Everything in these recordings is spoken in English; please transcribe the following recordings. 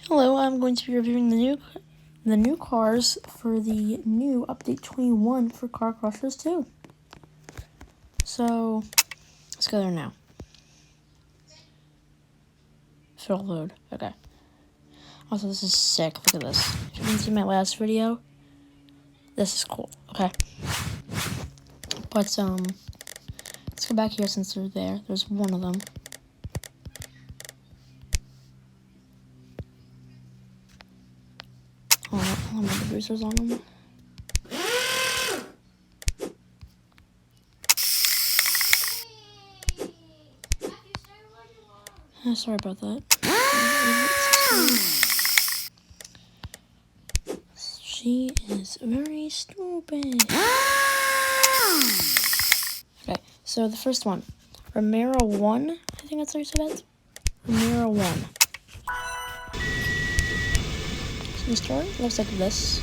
Hello, I'm going to be reviewing the new cars for the new update 21 for Car Crushers 2. So let's go there now. Fill load. Okay. Also, this is sick. Look at this. If you didn't see my last video, this is cool. Okay. But let's go back here since they're there. There's one of them. I'll have the boosters on them. Sorry about that. She is very stupid. Okay, so the first one, Romero 1. I think that's how you say that. Romero 1. So the story looks like this.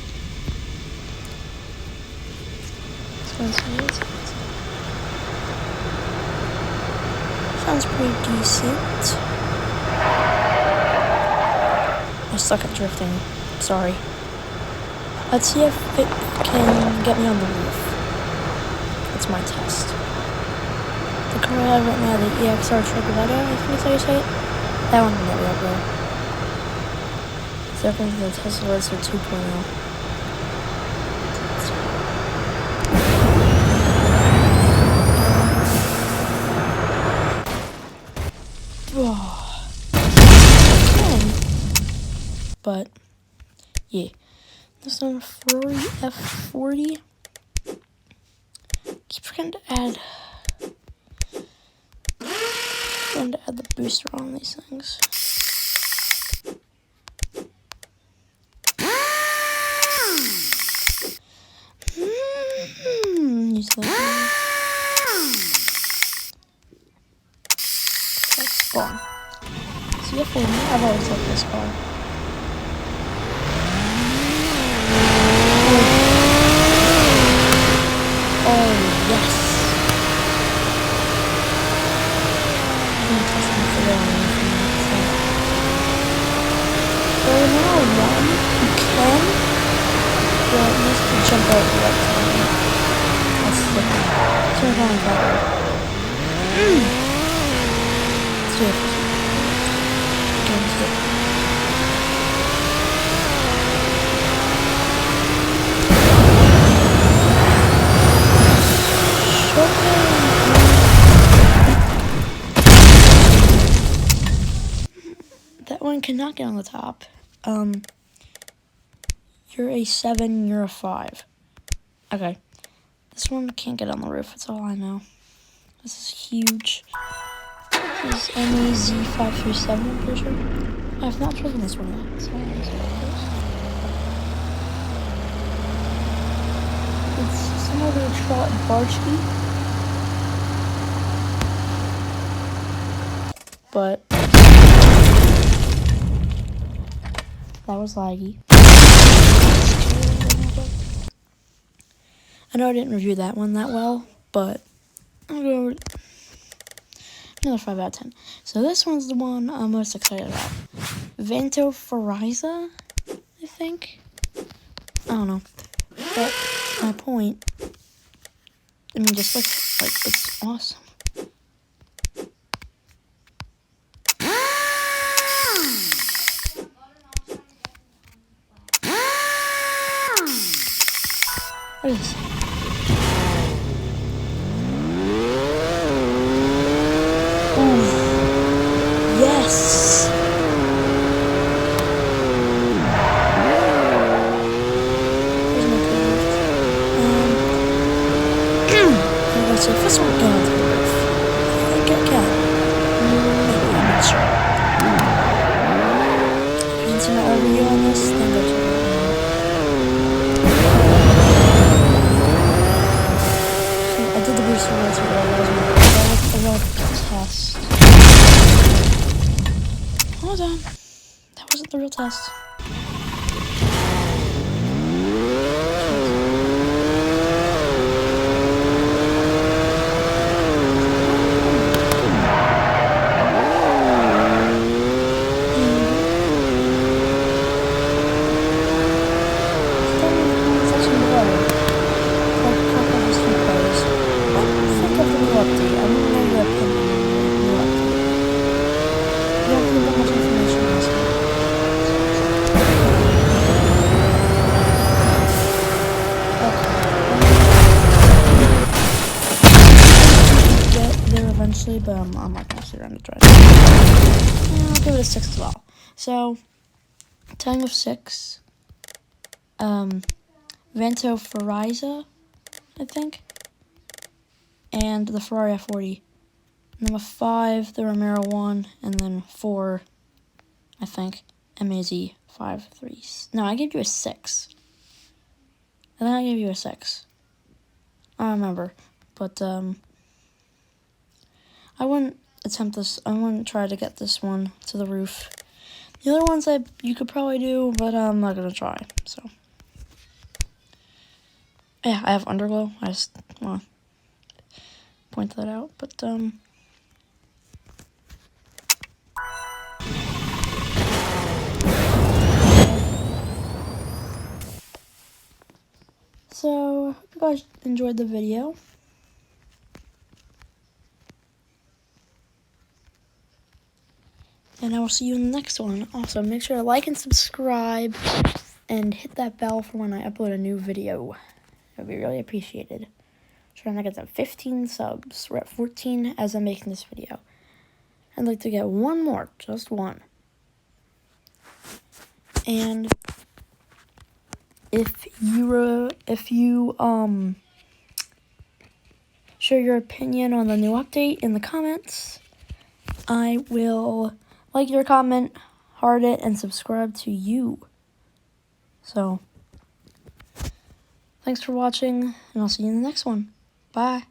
Sounds pretty decent. I suck at drifting. Sorry. Let's see if it can get me on the roof. That's my test. The car I have right now, the EXR Trigoletta, I think that's how you say it. That one can get me up there. So according to the Tesla, it's a 2.0. But yeah, this one Ferrari F40. Keep forgetting to add the booster on these things. Use that. That's spawn. So yeah, for me, I've always liked this car. Jump out the left side. That's the turn on power. Let's do it. Against it. That one cannot get on the top. You're a 7, you're a 5. Okay. This one can't get on the roof, that's all I know. This is huge. This is MEZ537, I'm pretty sure. I've not driven this one yet, so it's similar to a Trot Barchby. But that was laggy. I know I didn't review that one that well, but I'll go over another 5 out of 10. So this one's the one I'm most excited about. Vento Fariza, I think. I don't know. But my point, I mean, just looks like it's awesome. What is this? Yes! Here's my code. So first one, go on to the roof. I think I can. Maybe, I'm not sure. If you didn't see my review on this, then go to it. I did the booster once, but that was the real test. Hold on. That wasn't the real test. 3, but I'm not going to sit around and try it. Yeah, I'll give it a 6 as well. So, time of 6, Vento Fariza, I think, and the Ferrari F40. Number 5, the Romero 1, and then 4, I think, MAZ 53. No, I gave you a 6. I think I gave you a 6. I don't remember, but I wouldn't attempt this. I wouldn't try to get this one to the roof. The other ones you could probably do, but I'm not gonna try. So yeah, I have underglow. I just want to point that out, but so I hope you guys enjoyed the video. And I will see you in the next one. Also, make sure to like and subscribe and hit that bell for when I upload a new video. It would be really appreciated. Trying to get to 15 subs. We're at 14 as I'm making this video. I'd like to get one more, just one. And if you share your opinion on the new update in the comments, I will like your comment, heart it, and subscribe to you. So, thanks for watching, and I'll see you in the next one. Bye.